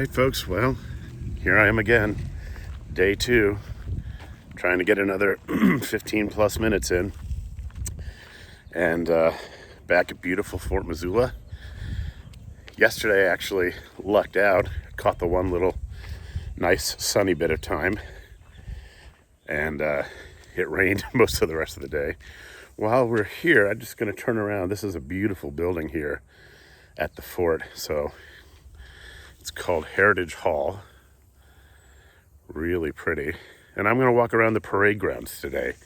right, folks. Well, here I am again, day 2, trying to get another 15 plus minutes in, and back at beautiful Fort Missoula. Yesterday, I actually lucked out, caught the one little nice sunny bit of time, and it rained most of the rest of the day. While we're here, I'm just going to turn around. This is a beautiful building here at the fort. So it's called Heritage Hall. Really pretty. And I'm going to walk around the parade grounds today.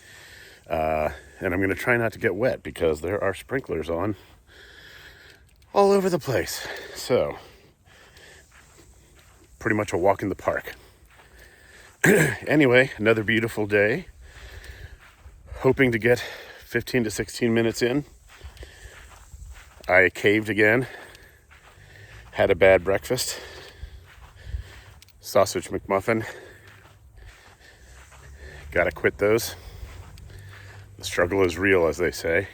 And I'm going to try not to get wet because there are sprinklers on all over the place. So, pretty much a walk in the park. Anyway, another beautiful day. Hoping to get 15 to 16 minutes in. I caved again. Had a bad breakfast. Sausage McMuffin. Gotta quit those. The struggle is real, as they say.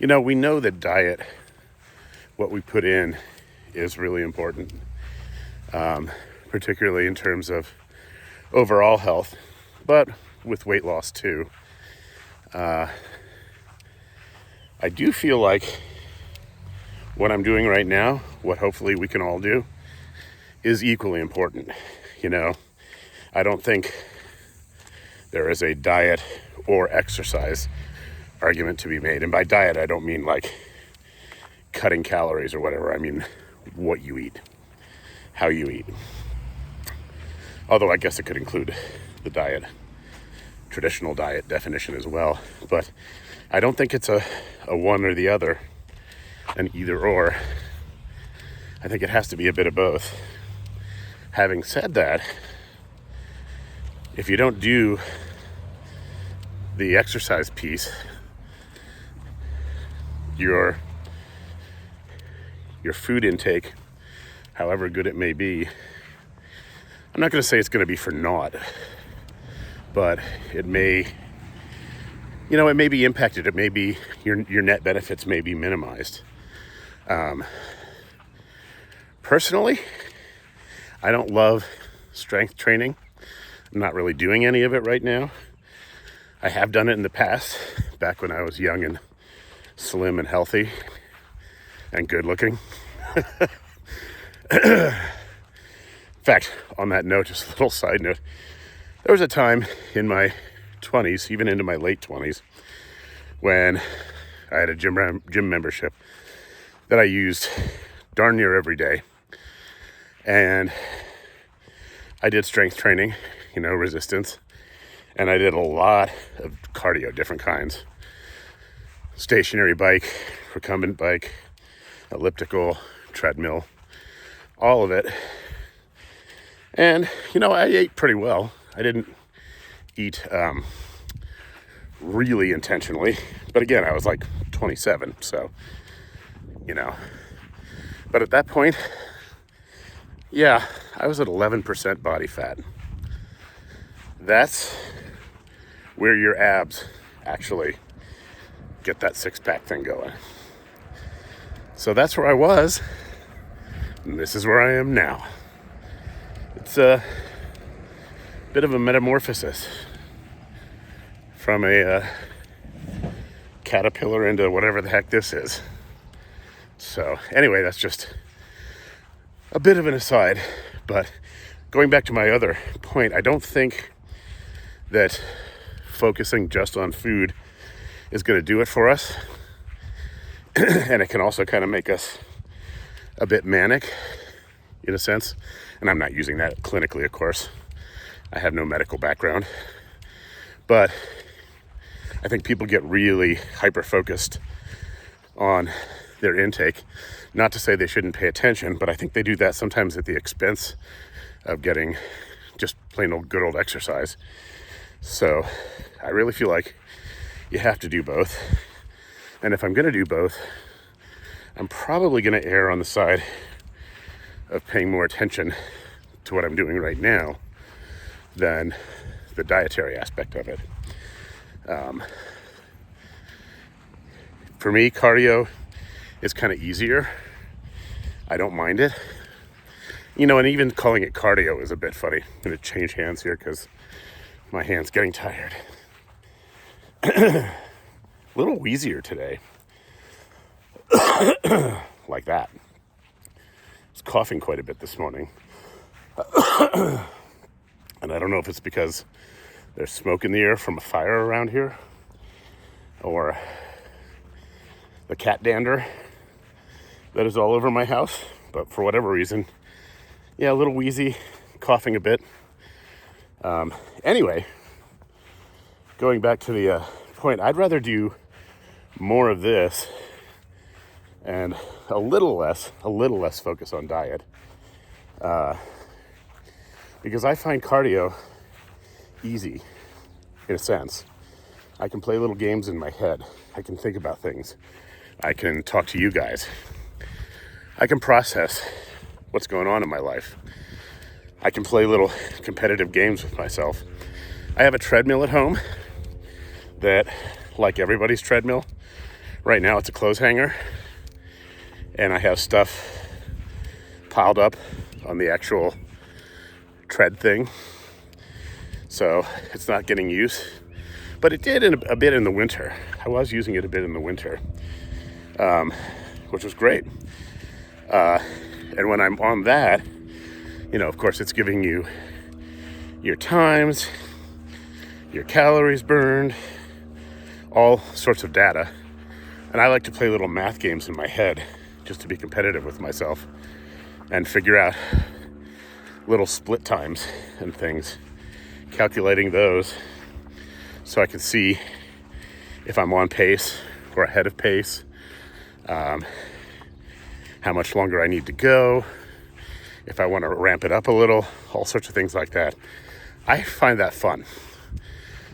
We know that diet, what we put in, is really important, particularly in terms of overall health, but with weight loss too. I do feel like what I'm doing right now, what hopefully we can all do, is equally important. I don't think there is a diet or exercise argument to be made. And by diet, I don't mean like cutting calories or whatever. I mean what you eat, how you eat. Although I guess it could include the diet, traditional diet definition as well. But I don't think it's a one or the other, an either or. I think it has to be a bit of both. Having said that, if you don't do the exercise piece, your food intake, however good it may be, I'm not going to say it's going to be for naught, but it may, it may be impacted. It may be, your net benefits may be minimized. Personally, I don't love strength training. I'm not really doing any of it right now. I have done it in the past, back when I was young and slim and healthy and good looking. In fact, on that note, just a little side note, there was a time in my 20s, even into my late 20s, when I had a gym membership that I used darn near every day. And I did strength training, resistance. And I did a lot of cardio, different kinds. Stationary bike, recumbent bike, elliptical, treadmill, all of it. And, I ate pretty well. I didn't eat really intentionally. But again, I was like 27, so, But at that point, yeah, I was at 11% body fat. That's where your abs actually get that six-pack thing going. So that's where I was, and this is where I am now. It's a bit of a metamorphosis from a caterpillar into whatever the heck this is. So anyway, that's just a bit of an aside, but going back to my other point, I don't think that focusing just on food is going to do it for us. And it can also kind of make us a bit manic in a sense. And I'm not using that clinically, of course. I have no medical background. But I think people get really hyper-focused on their intake. Not to say they shouldn't pay attention, but I think they do that sometimes at the expense of getting just plain old good old exercise. So I really feel like you have to do both. And if I'm going to do both, I'm probably going to err on the side of paying more attention to what I'm doing right now than the dietary aspect of it. For me, cardio is kind of easier I don't mind it. You know, and even calling it cardio is a bit funny. I'm going to change hands here because my hand's getting tired. A little wheezier today. Like that. I was coughing quite a bit this morning. And I don't know if it's because there's smoke in the air from a fire around here, or the cat dander that is all over my house. But for whatever reason, yeah, a little wheezy, coughing a bit. Anyway, going back to the point, I'd rather do more of this and a little less focus on diet. Because I find cardio easy, in a sense. I can play little games in my head. I can think about things. I can talk to you guys. I can process what's going on in my life. I can play little competitive games with myself. I have a treadmill at home that, like everybody's treadmill, right now it's a clothes hanger. And I have stuff piled up on the actual tread thing. So it's not getting use. But it did a bit in the winter. I was using it a bit in the winter, which was great. And when I'm on that, you know, of course, it's giving you your times, your calories burned, all sorts of data. And I like to play little math games in my head just to be competitive with myself and figure out little split times and things, calculating those so I can see if I'm on pace or ahead of pace, how much longer I need to go, if I want to ramp it up a little, all sorts of things like that. I find that fun.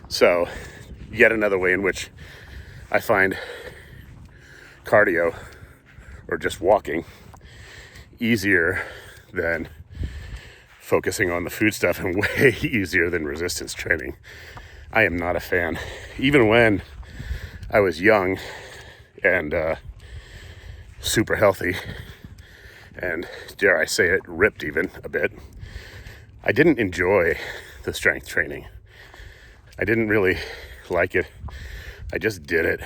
So, yet another way in which I find cardio, or just walking, easier than focusing on the food stuff, and way easier than resistance training. I am not a fan. Even when I was young and super healthy, and dare I say it, ripped even a bit, I didn't enjoy the strength training. I didn't really like it. I just did it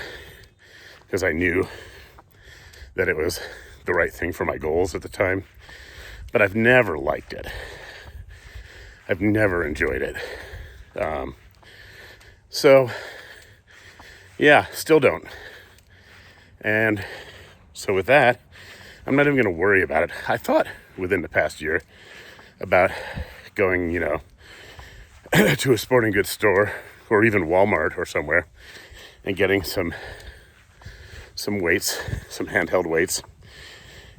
because I knew that it was the right thing for my goals at the time. But I've never liked it. I've never enjoyed it. So, yeah, still don't. And so with that, I'm not even going to worry about it. I thought within the past year about going, you know, to a sporting goods store or even Walmart or somewhere and getting some weights, some handheld weights,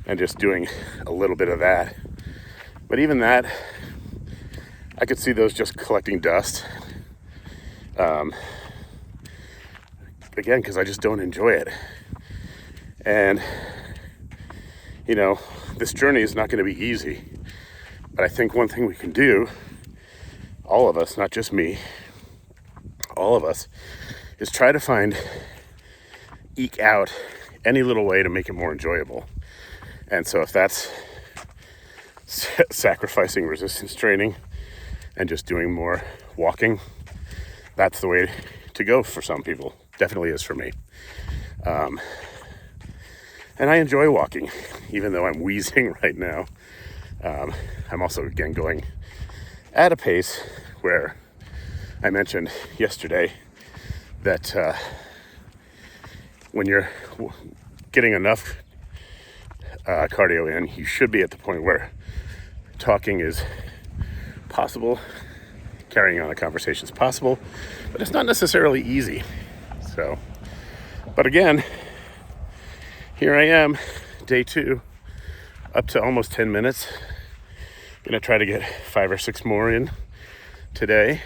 and just doing a little bit of that. But even that, I could see those just collecting dust. Again, because I just don't enjoy it. And, you know, this journey is not going to be easy. But I think one thing we can do, all of us, not just me, all of us, is try to eke out any little way to make it more enjoyable. And so if that's sacrificing resistance training and just doing more walking, that's the way to go for some people. Definitely is for me. And I enjoy walking, even though I'm wheezing right now. I'm also, again, going at a pace where I mentioned yesterday that when you're getting enough cardio in, you should be at the point where talking is possible, carrying on a conversation is possible, but it's not necessarily easy. So, but again, here I am, day 2, up to almost 10 minutes. Gonna try to get 5 or 6 more in today.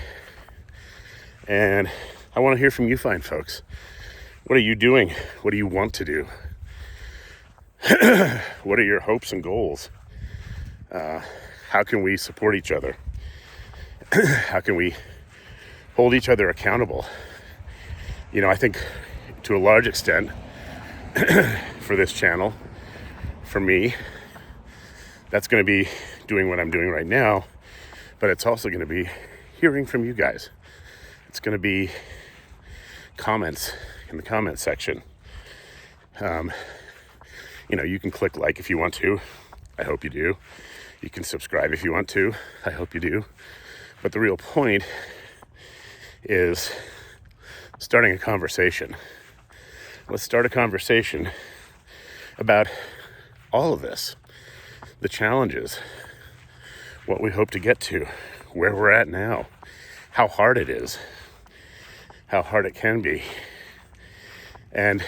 And I want to hear from you fine folks. What are you doing? What do you want to do? What are your hopes and goals? How can we support each other? How can we hold each other accountable? You know, I think to a large extent for this channel, for me, That's going to be doing what I'm doing right now, but it's also going to be hearing from you guys. It's going to be comments in the comment section. You can click like if you want to. I hope you do. You can subscribe if you want to. I hope you do. But the real point is starting a conversation. Let's start a conversation about all of this, the challenges, what we hope to get to, where we're at now, how hard it is, how hard it can be. And,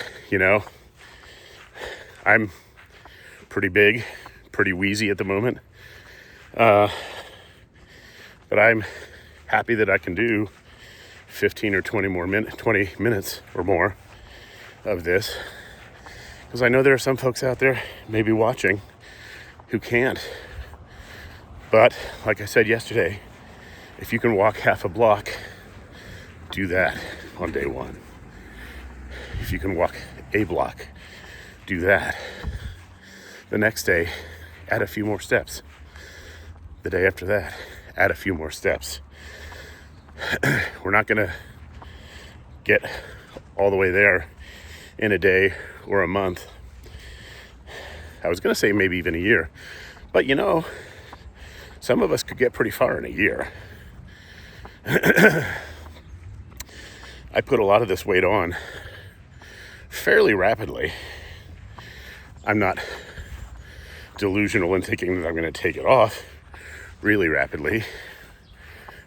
I'm pretty big, pretty wheezy at the moment. But I'm happy that I can do 15 or 20 minutes or more of this, because I know there are some folks out there maybe watching who can't. But like I said yesterday, if you can walk half a block, do that on day one. If you can walk a block, do that. The next day, add a few more steps. The day after that, add a few more steps. We're not going to get all the way there in a day or a month. I was going to say maybe even a year. But some of us could get pretty far in a year. I put a lot of this weight on fairly rapidly. I'm not delusional in thinking that I'm going to take it off really rapidly.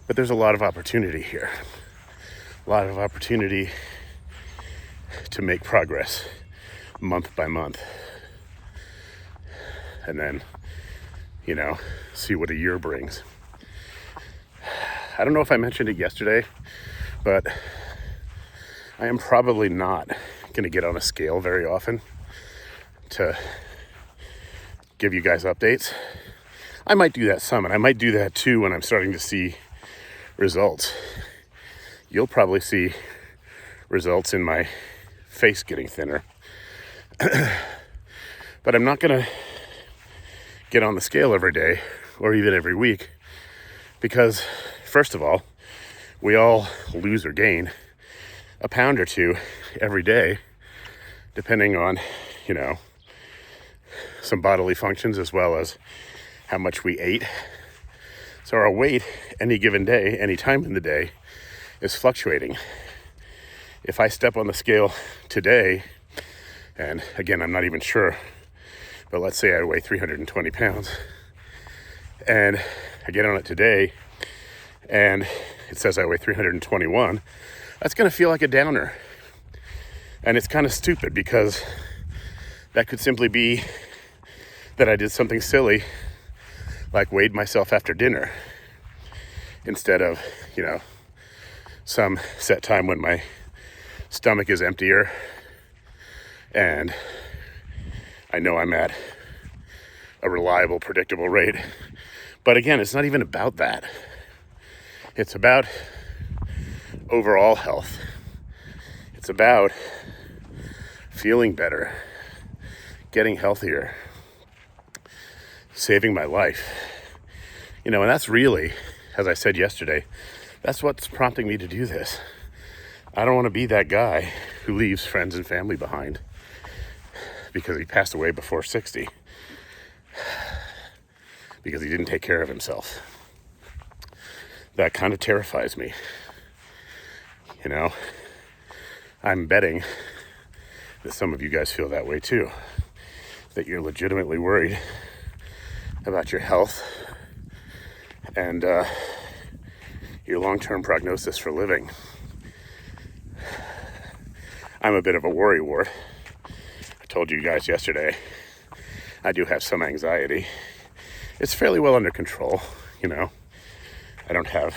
But there's a lot of opportunity here. A lot of opportunity to make progress month by month. And then, see what a year brings. I don't know if I mentioned it yesterday, but I am probably not going to get on a scale very often to give you guys updates. I might do that some, and I might do that too when I'm starting to see results. You'll probably see results in my face getting thinner. But I'm not going to get on the scale every day or even every week because, first of all, we all lose or gain a pound or two every day, depending on, some bodily functions as well as how much we ate. So our weight any given day, any time in the day, is fluctuating. If I step on the scale today, and again, I'm not even sure, but let's say I weigh 320 pounds, and I get on it today, and it says I weigh 321, that's going to feel like a downer. And it's kind of stupid because that could simply be that I did something silly, like weighed myself after dinner, instead of, some set time when my stomach is emptier and I know I'm at a reliable, predictable rate. But again, it's not even about that. It's about overall health. It's about feeling better, getting healthier, saving my life. And that's really, as I said yesterday, that's what's prompting me to do this. I don't want to be that guy who leaves friends and family behind because he passed away before 60, because he didn't take care of himself. That kind of terrifies me. I'm betting that some of you guys feel that way too, that you're legitimately worried about your health and your long-term prognosis for living. I'm a bit of a worrywart. I told you guys yesterday, I do have some anxiety. It's fairly well under control, I don't have,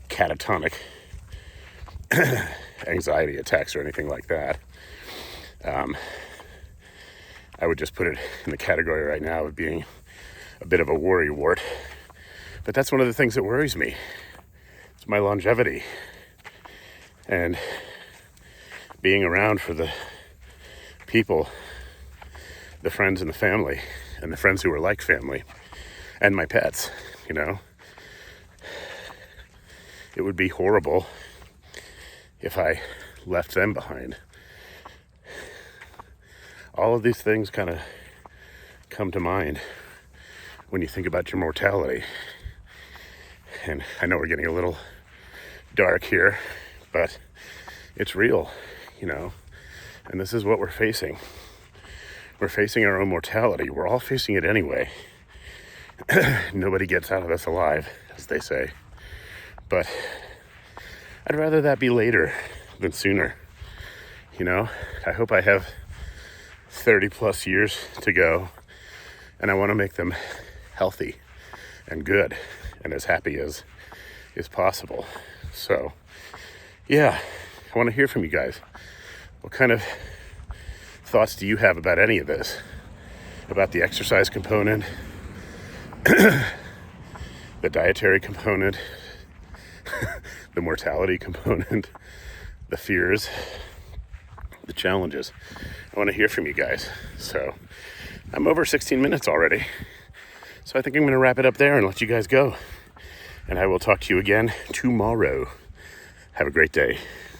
catatonic anxiety attacks or anything like that. I would just put it in the category right now of being a bit of a worrywart. But that's one of the things that worries me. It's my longevity and being around for the people the friends and the family, and the friends who are like family, and my pets, you know. It would be horrible if I left them behind. All of these things kind of come to mind when you think about your mortality. And I know we're getting a little dark here, but it's real, you know. And this is what we're facing. We're facing our own mortality. We're all facing it anyway. Nobody gets out of this alive, as they say. But I'd rather that be later than sooner. You know, I hope I have 30 plus years to go, and I want to make them healthy and good and as happy as is possible. So, yeah, I want to hear from you guys. What kind of thoughts do you have about any of this? About the exercise component, the dietary component, the mortality component, the fears, the challenges. I want to hear from you guys. So I'm over 16 minutes already. So I think I'm going to wrap it up there and let you guys go. And I will talk to you again tomorrow. Have a great day.